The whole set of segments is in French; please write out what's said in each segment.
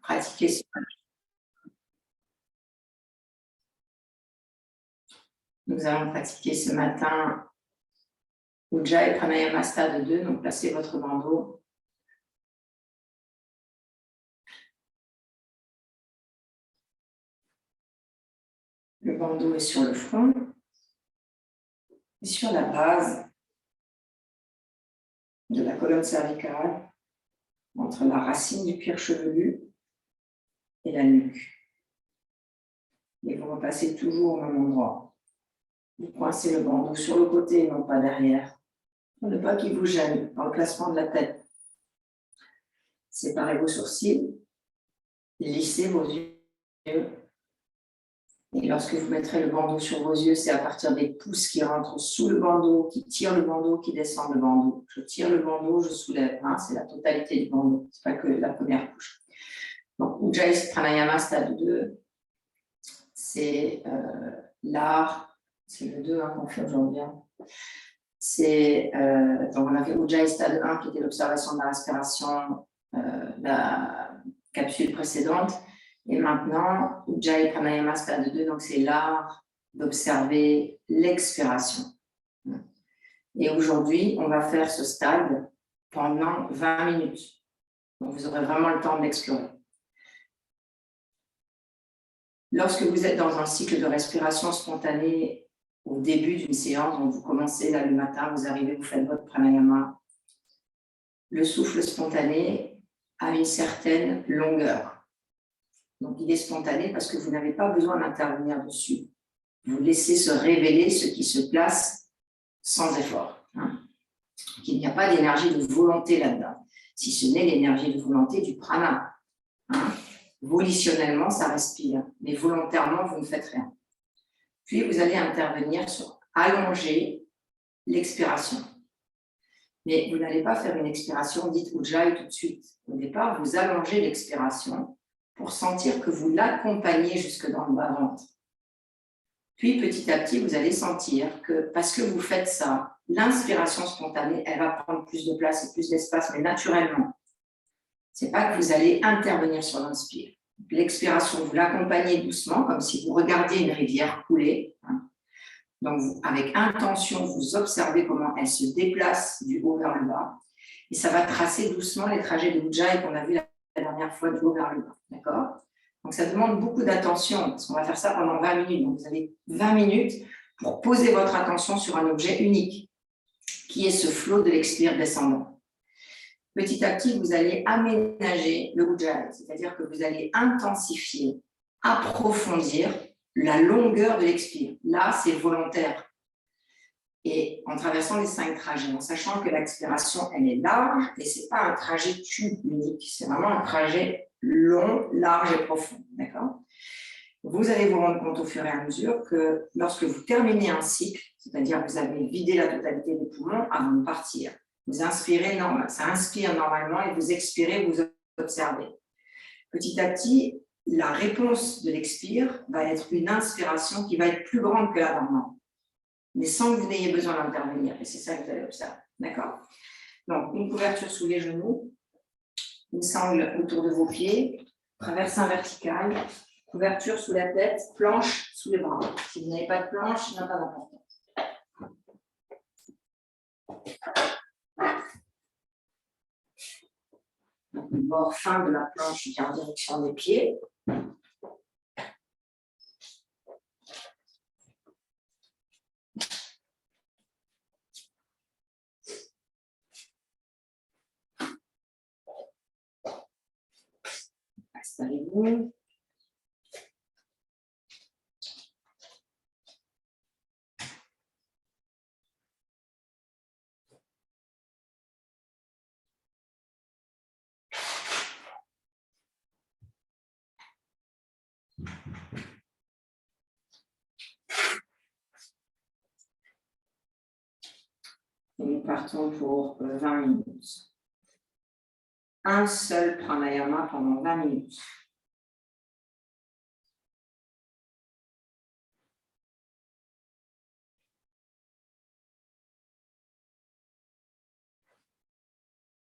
pratiquer ce Nous allons pratiquer ce matin Ujjayi Pranayama stade 2, donc placez votre bandeau. Le bandeau est sur le front et sur la base de la colonne cervicale, entre la racine du cuir chevelu et la nuque. Et vous repassez toujours au même endroit. Vous coincez le bandeau sur le côté et non pas derrière, pour ne pas qu'il vous gêne dans le placement de la tête. Séparez vos sourcils, lissez vos yeux. Et lorsque vous mettrez le bandeau sur vos yeux, c'est à partir des pouces qui rentrent sous le bandeau, qui tirent le bandeau, qui descendent le bandeau. Je tire le bandeau, je soulève. Hein, c'est la totalité du bandeau, ce n'est pas que la première couche. Donc, Ujjayi Pranayama stade 2, c'est l'art, c'est le 2 qu'on fait aujourd'hui. Donc on a fait Ujjayi stade 1 qui était l'observation de la respiration, la capsule précédente. Et maintenant, Ujjayi Pranayama stade 2, donc c'est l'art d'observer l'expiration. Et aujourd'hui, on va faire ce stade pendant 20 minutes. Donc vous aurez vraiment le temps d'explorer. Lorsque vous êtes dans un cycle de respiration spontanée au début d'une séance, donc vous commencez là le matin, vous arrivez, vous faites votre pranayama, le souffle spontané a une certaine longueur. Donc il est spontané parce que vous n'avez pas besoin d'intervenir dessus. Vous laissez se révéler ce qui se place sans effort. Il n'y a pas d'énergie de volonté là-dedans, si ce n'est l'énergie de volonté du prana. Volitionnellement, ça respire, mais volontairement, vous ne faites rien. Puis, vous allez intervenir sur allonger l'expiration. Mais vous n'allez pas faire une expiration dite Ujjayi tout de suite. Au départ, vous allongez l'expiration pour sentir que vous l'accompagnez jusque dans le bas-ventre. Puis, petit à petit, vous allez sentir que, parce que vous faites ça, l'inspiration spontanée, elle va prendre plus de place et plus d'espace, mais naturellement. Ce n'est pas que vous allez intervenir sur l'inspire. L'expiration, vous l'accompagnez doucement, comme si vous regardiez une rivière couler. Donc, avec intention, vous observez comment elle se déplace du haut vers le bas. Et ça va tracer doucement les trajets de Ujjayi qu'on a vu la dernière fois du haut vers le bas. D'accord ? Donc, ça demande beaucoup d'attention, parce qu'on va faire ça pendant 20 minutes. Donc, vous avez 20 minutes pour poser votre attention sur un objet unique, qui est ce flot de l'expire descendant. Petit à petit, vous allez aménager le Ujjayi, c'est-à-dire que vous allez intensifier, approfondir la longueur de l'expire. Là, c'est volontaire. Et en traversant les 5 trajets, en sachant que l'expiration, elle est large, et ce n'est pas un trajet tube unique, c'est vraiment un trajet long, large et profond. D'accord ? Vous allez vous rendre compte au fur et à mesure que lorsque vous terminez un cycle, c'est-à-dire que vous avez vidé la totalité des poumons avant de partir, vous inspirez, ça inspire normalement et vous expirez, vous observez. Petit à petit, la réponse de l'expire va être une inspiration qui va être plus grande que la normale, mais sans que vous n'ayez besoin d'intervenir. Et c'est ça que vous allez observer. D'accord ? Donc, une couverture sous les genoux, une sangle autour de vos pieds, traversin vertical, couverture sous la tête, planche sous les bras. Si vous n'avez pas de planche, ça n'a pas d'importance. Le bord fin de la planche vient en direction des pieds. Installez-vous. Et nous partons pour 20 minutes. Un seul pranayama pendant 20 minutes.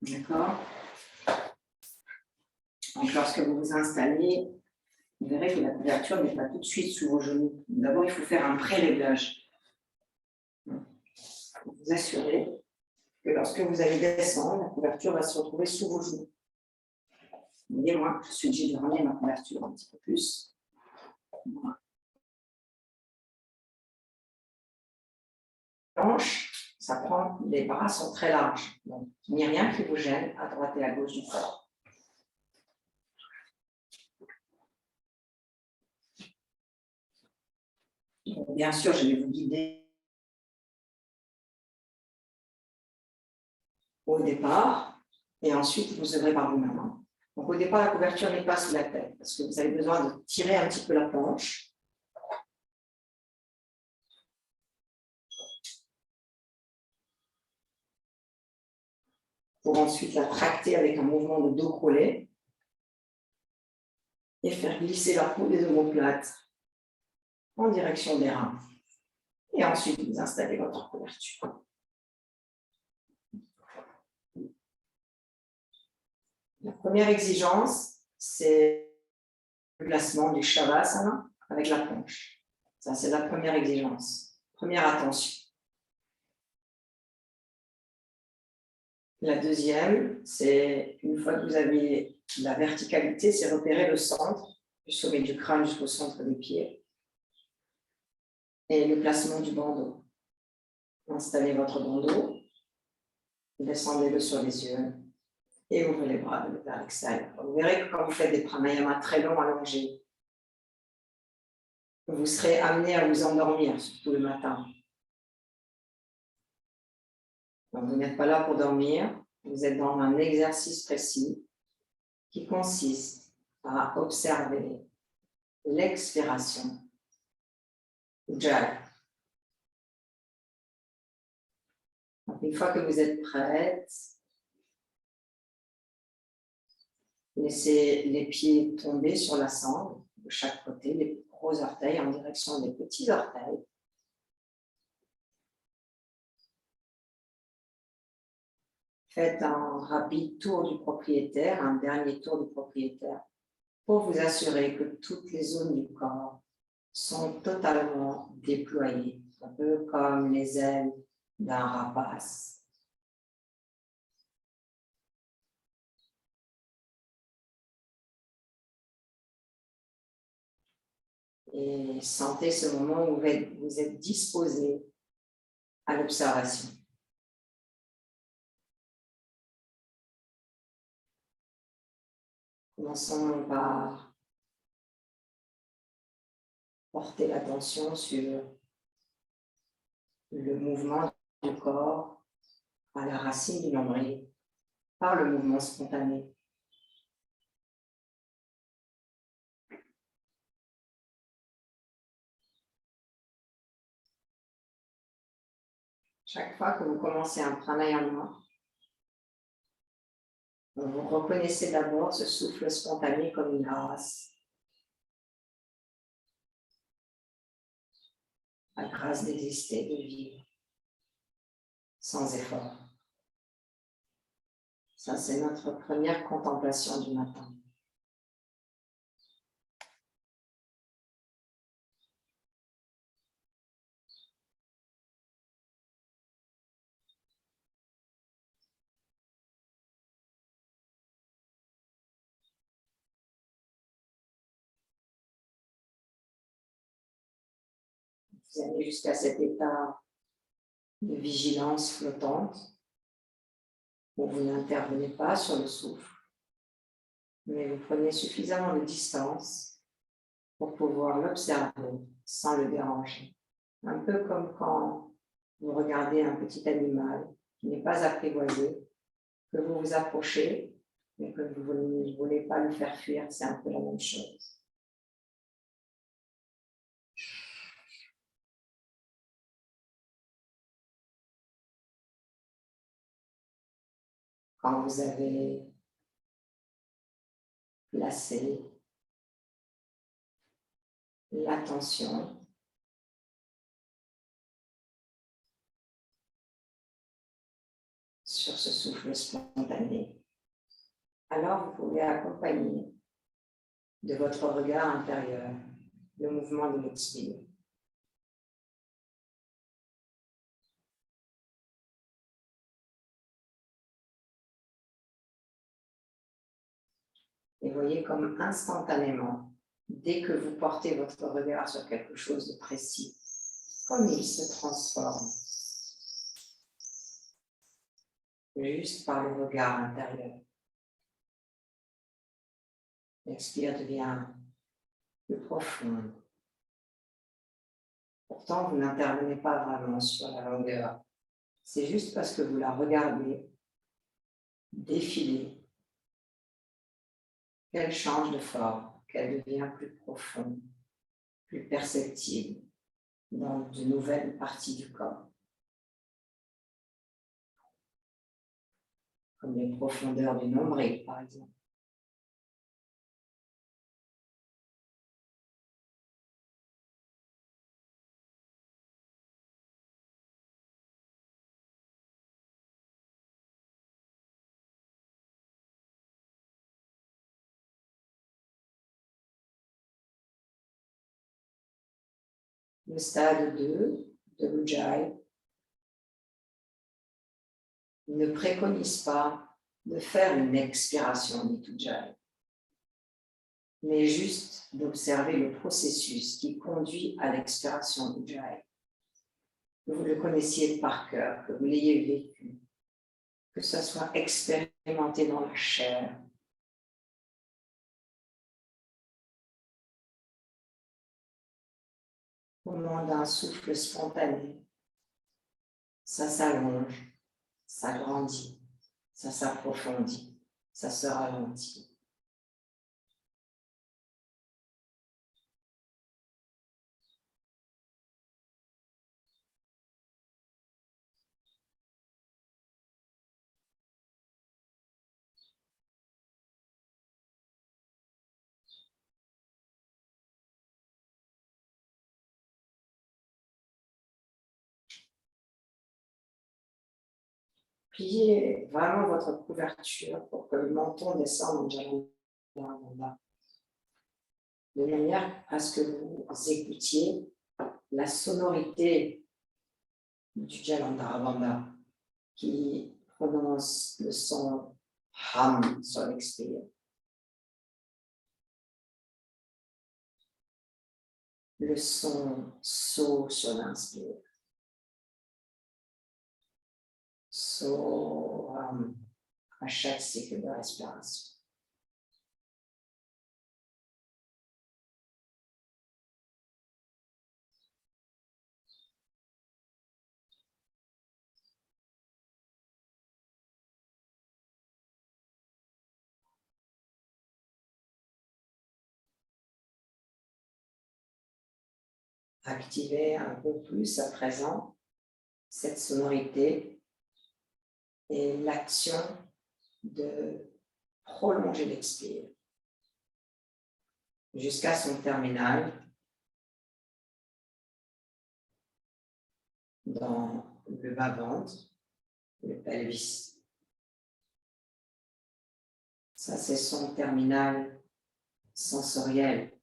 D'accord ? Donc, lorsque vous vous installez, vous verrez que la couverture n'est pas tout de suite sous vos genoux. D'abord, il faut faire un pré-réglage. Vous assurez que lorsque vous allez descendre, la couverture va se retrouver sous vos genoux. Vous voyez, moi, je suis obligée de ramener ma couverture un petit peu plus. Voilà. Hanche, ça prend, les bras sont très larges. Donc, il n'y a rien qui vous gêne à droite et à gauche du corps. Donc, bien sûr, je vais vous guider au départ et ensuite vous œuvrez par vous-même. Donc, au départ, la couverture n'est pas sous la tête parce que vous avez besoin de tirer un petit peu la planche. Pour ensuite la tracter avec un mouvement de dos collé et faire glisser la peau des omoplates en direction des reins. Et ensuite, vous installez votre couverture. La première exigence, c'est le placement du Shavasana avec la planche. Ça, c'est la première exigence. Première attention. La deuxième, c'est une fois que vous avez la verticalité, c'est repérer le centre, du sommet du crâne jusqu'au centre des pieds. Et le placement du bandeau. Installez votre bandeau, descendez-le sur les yeux et ouvrez les bras vers l'extérieur. Vous verrez que quand vous faites des pranayamas très longs, allongés, vous serez amené à vous endormir, surtout le matin. Donc, vous n'êtes pas là pour dormir, vous êtes dans un exercice précis qui consiste à observer l'expiration, Ujjayi. Une fois que vous êtes prête, laissez les pieds tomber sur la sangle de chaque côté, les gros orteils en direction des petits orteils. Faites un rapide tour du propriétaire, un dernier tour du propriétaire, pour vous assurer que toutes les zones du corps sont totalement déployées, un peu comme les ailes d'un rapace. Et sentez ce moment où vous êtes disposé à l'observation. Commençons par porter l'attention sur le mouvement du corps à la racine du nombril par le mouvement spontané. Chaque fois que vous commencez un pranayama, vous reconnaissez d'abord ce souffle spontané comme une grâce. La grâce d'exister, de vivre, sans effort. Ça, c'est notre première contemplation du matin. Vous allez jusqu'à cet état de vigilance flottante où vous n'intervenez pas sur le souffle, mais vous prenez suffisamment de distance pour pouvoir l'observer sans le déranger. Un peu comme quand vous regardez un petit animal qui n'est pas apprivoisé, que vous vous approchez, mais que vous ne voulez pas le faire fuir, c'est un peu la même chose. Quand vous avez placé l'attention sur ce souffle spontané, Alors vous pouvez accompagner de votre regard intérieur le mouvement de l'expire. Et voyez comme instantanément, dès que vous portez votre regard sur quelque chose de précis, comme il se transforme, juste par le regard intérieur. L'expire devient plus profonde. Pourtant, vous n'intervenez pas vraiment sur la longueur. C'est juste parce que vous la regardez défiler qu'elle change de forme, qu'elle devient plus profonde, plus perceptible dans de nouvelles parties du corps. Comme les profondeurs du nombril, par exemple. Le stade 2 de l'Ujjayi ne préconise pas de faire une expiration d'Ujjayi, mais juste d'observer le processus qui conduit à l'expiration d'Ujjayi. Que vous le connaissiez par cœur, que vous l'ayez vécu, que ça soit expérimenté dans la chair. Au moment d'un souffle spontané, ça s'allonge, ça grandit, ça s'approfondit, ça se ralentit. Pliez vraiment votre couverture pour que le menton descende en Jalandhara, de manière à ce que vous écoutiez la sonorité du Jalandhara qui prononce le son ham sur l'expire, le son so sur l'inspire, so à chaque cycle de respiration. Activez un peu plus à présent cette sonorité et l'action de prolonger l'expire jusqu'à son terminal dans le bas-ventre, le pelvis. Ça, c'est son terminal sensoriel.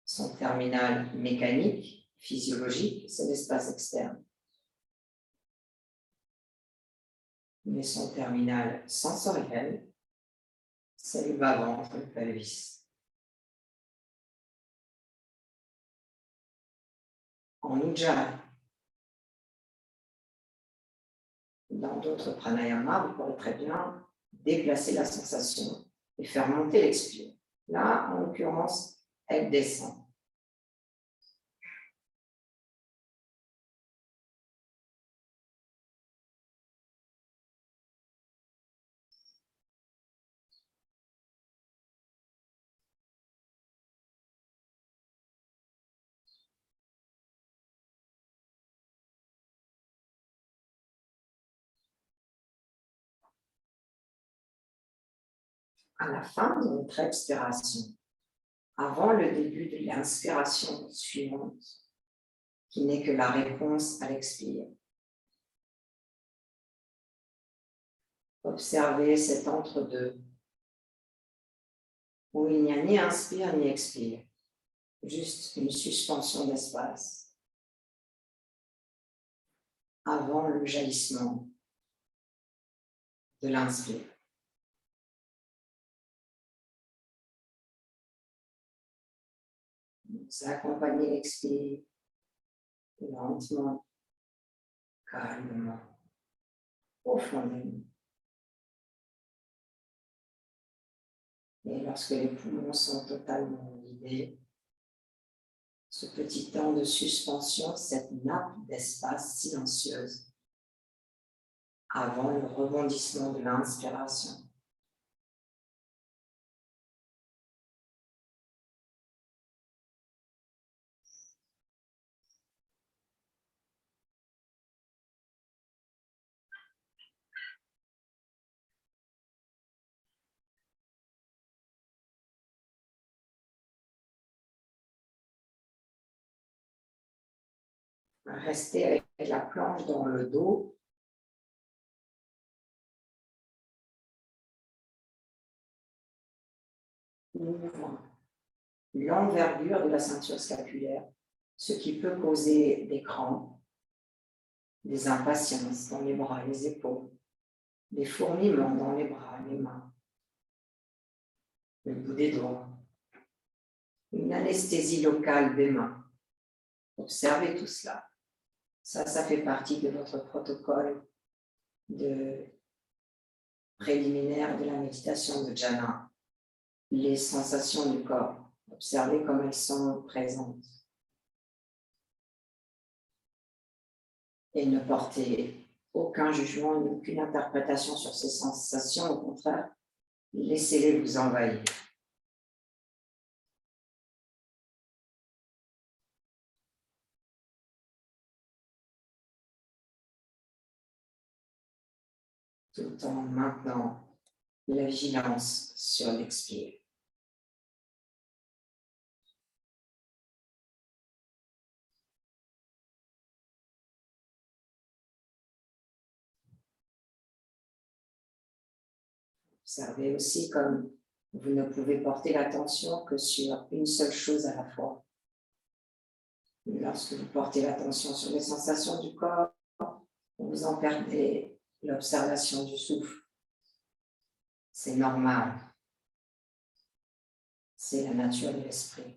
Son terminal mécanique, physiologique, c'est l'espace externe. Mais son terminal sensoriel, c'est le bas-ventre, le pelvis. En Ujjayi, dans d'autres pranayamas, vous pourrez très bien déplacer la sensation et faire monter l'expire. Là, en l'occurrence, elle descend. À la fin de notre expiration, avant le début de l'inspiration suivante, qui n'est que la réponse à l'expire, Observez cet entre-deux où il n'y a ni inspire ni expire, juste une suspension d'espace avant le jaillissement de l'inspire. Vous accompagnez l'expire lentement, calmement, profondément. Et lorsque les poumons sont totalement vidés, ce petit temps de suspension, cette nappe d'espace silencieuse avant le rebondissement de l'inspiration. Restez avec la planche dans le dos. Ouvrant l'envergure de la ceinture scapulaire, ce qui peut causer des crampes, des impatiences dans les bras, les épaules, des fourmillements dans les bras, les mains, le bout des doigts, une anesthésie locale des mains. Observez tout cela. Ça fait partie de votre protocole de préliminaire de la méditation de Jhana. Les sensations du corps, observez comme elles sont présentes. Et ne portez aucun jugement ni aucune interprétation sur ces sensations, au contraire, laissez-les vous envahir. Tout en maintenant la vigilance sur l'expire. Observez aussi comme vous ne pouvez porter l'attention que sur une seule chose à la fois. Lorsque vous portez l'attention sur les sensations du corps, vous en perdez l'observation du souffle. C'est normal. C'est la nature de l'esprit.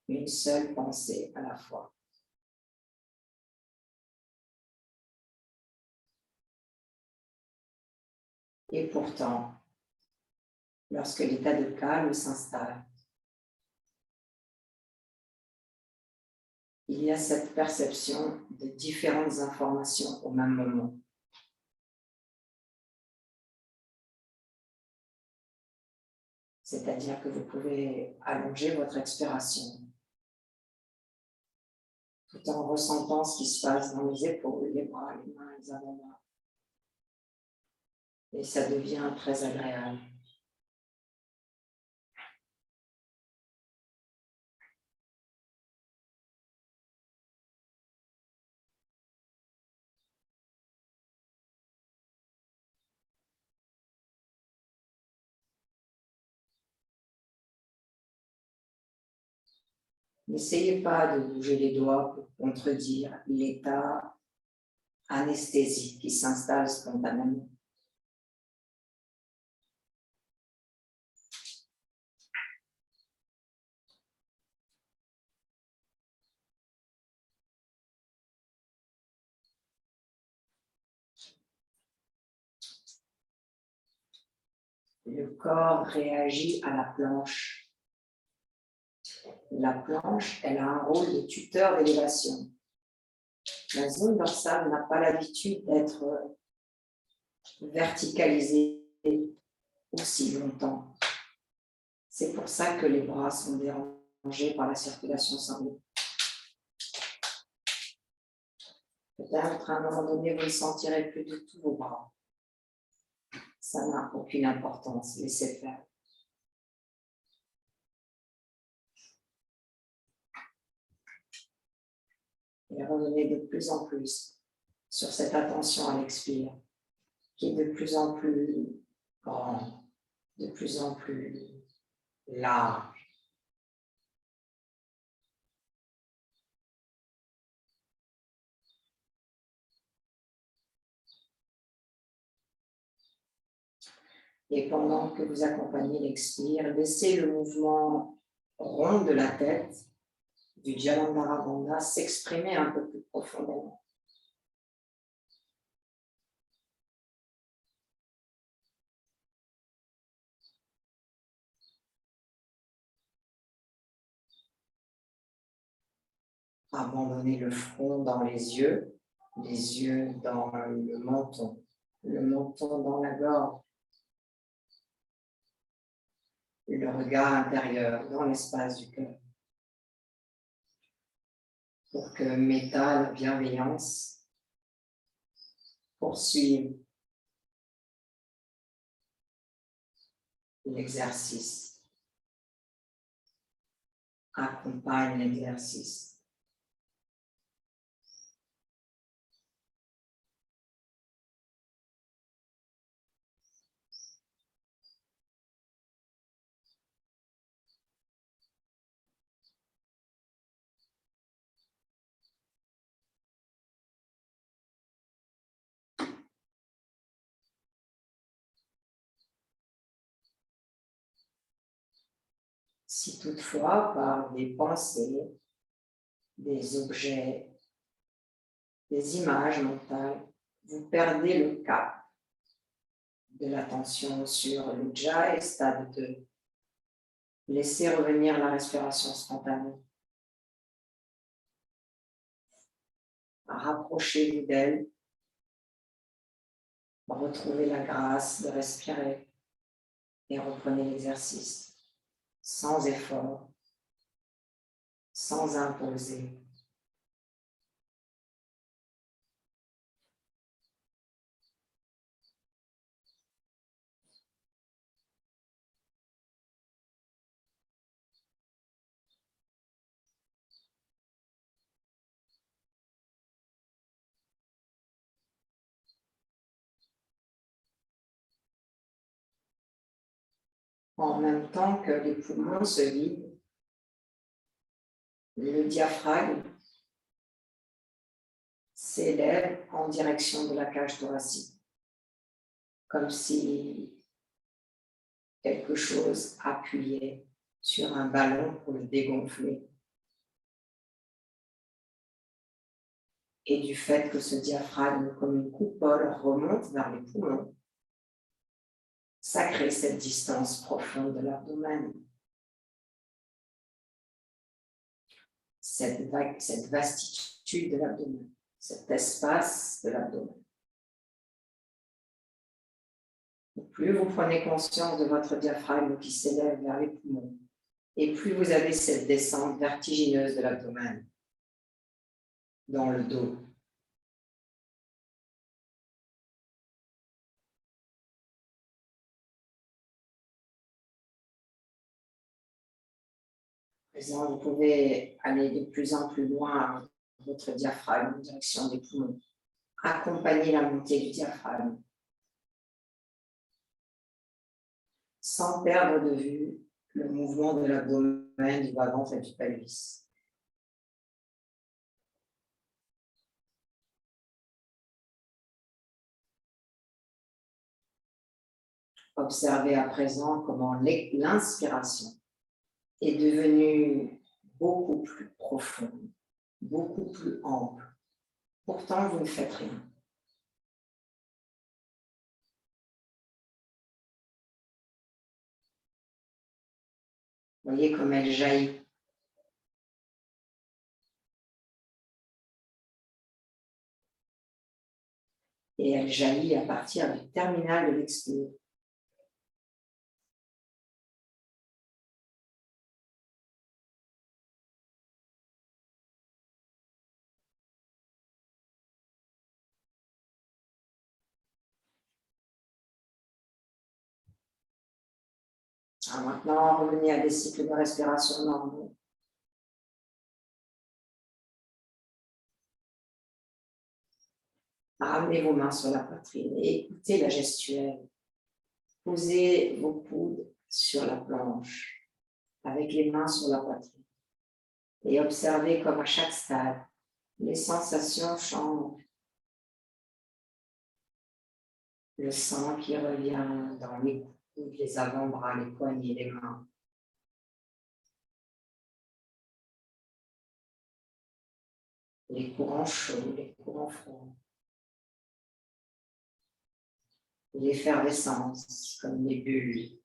Une seule pensée à la fois. Et pourtant, lorsque l'état de calme s'installe, il y a cette perception de différentes informations au même moment. C'est-à-dire que vous pouvez allonger votre expiration tout en ressentant ce qui se passe dans les épaules, les bras, les mains, les avant-bras. Et ça devient très agréable. N'essayez pas de bouger les doigts pour contredire l'état anesthésique qui s'installe spontanément. Le corps réagit à la planche. La planche, elle a un rôle de tuteur d'élévation. La zone dorsale n'a pas l'habitude d'être verticalisée aussi longtemps. C'est pour ça que les bras sont dérangés par la circulation sanguine. Peut-être à un moment donné, vous ne sentirez plus du tout vos bras. Ça n'a aucune importance, laissez faire. Et revenez de plus en plus sur cette attention à l'expire, qui est de plus en plus grande, de plus en plus large. Et pendant que vous accompagnez l'expire, laissez le mouvement rond de la tête du Jalandhara Bandha s'exprimer un peu plus profondément. Abandonnez le front dans les yeux dans le menton dans la gorge, le regard intérieur dans l'espace du cœur. Pour que méta, la bienveillance, poursuive l'exercice, accompagne l'exercice. Si toutefois, par des pensées, des objets, des images mentales, vous perdez le cap de l'attention sur l'Ujjayi, stade 2, laissez revenir la respiration spontanée. Rapprochez-vous d'elle, retrouvez la grâce de respirer et reprenez l'exercice sans effort, sans imposer. En même temps que les poumons se vident, le diaphragme s'élève en direction de la cage thoracique, comme si quelque chose appuyait sur un ballon pour le dégonfler. Et du fait que ce diaphragme, comme une coupole, remonte vers les poumons, ça crée cette distance profonde de l'abdomen. Cette vastitude de l'abdomen, cet espace de l'abdomen. Plus vous prenez conscience de votre diaphragme qui s'élève vers les poumons, et plus vous avez cette descente vertigineuse de l'abdomen dans le dos. Présent, vous pouvez aller de plus en plus loin avec votre diaphragme en direction des poumons. Accompagnez la montée du diaphragme sans perdre de vue le mouvement de l'abdomen, du bas-ventre et du pelvis. Observez à présent comment l'inspiration est devenue beaucoup plus profonde, beaucoup plus ample. Pourtant, vous ne faites rien. Voyez comme elle jaillit. Et elle jaillit à partir du terminal de l'expire. Alors maintenant, revenez à des cycles de respiration normaux. Ramenez vos mains sur la poitrine et écoutez la gestuelle. Posez vos coudes sur la planche avec les mains sur la poitrine et observez comme à chaque stade, les sensations changent. Le sang qui revient dans les coudes, les avant-bras, les poignets, les mains. Les courants chauds, les courants froids. L'effervescence, comme des bulles.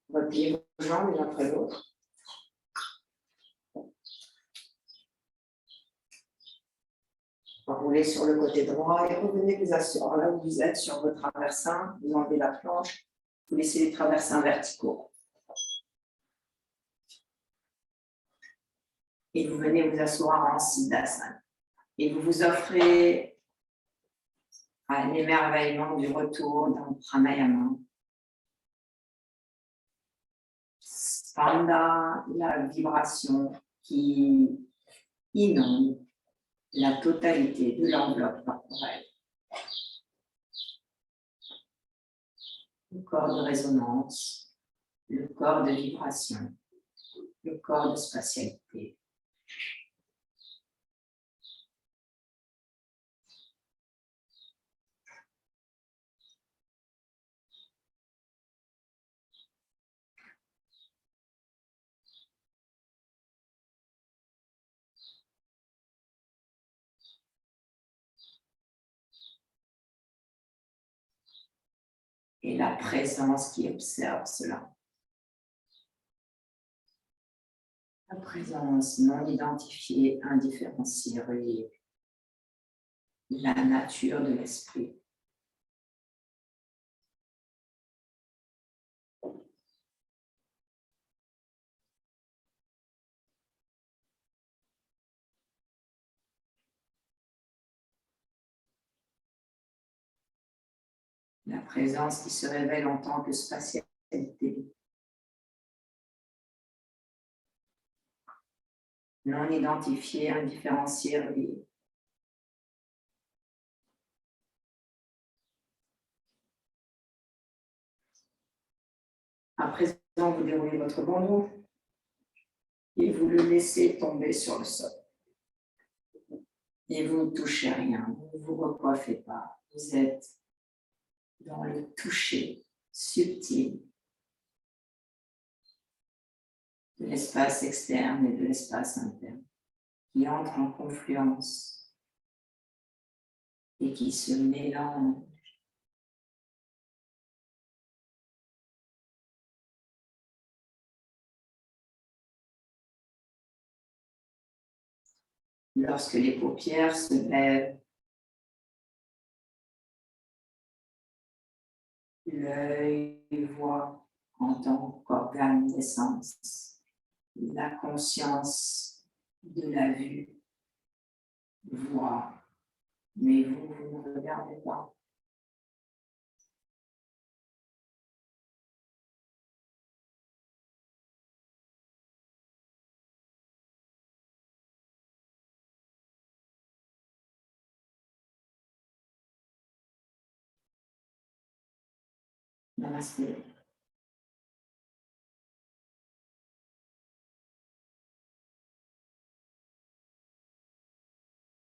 Repliez vos jambes l'une après l'autre. Roulez sur le côté droit et revenez vous asseoir là où vous êtes sur votre traversin. Vous enlevez la planche, vous laissez les traversins verticaux. Et vous venez vous asseoir en Siddhasana. Et vous vous offrez un émerveillement du retour dans le pranayama. Spanda, la vibration qui inonde la totalité de l'enveloppe corporelle. Le corps de résonance, le corps de vibration, le corps de spatialité. Et la présence qui observe cela. La présence non identifiée, indifférenciée, reliée. La nature de l'esprit. La présence qui se révèle en tant que spatialité. Non identifiée, indifférenciée, reliée. À présent, vous déroulez votre bandeau et vous le laissez tomber sur le sol. Et vous ne touchez rien, vous ne vous recoiffez pas. Vous êtes dans le toucher subtil de l'espace externe et de l'espace interne qui entrent en confluence et qui se mélangent. Lorsque les paupières se lèvent, l'œil voit en tant qu'organe d'essence, la conscience de la vue voit, mais vous ne regardez pas. Namaste.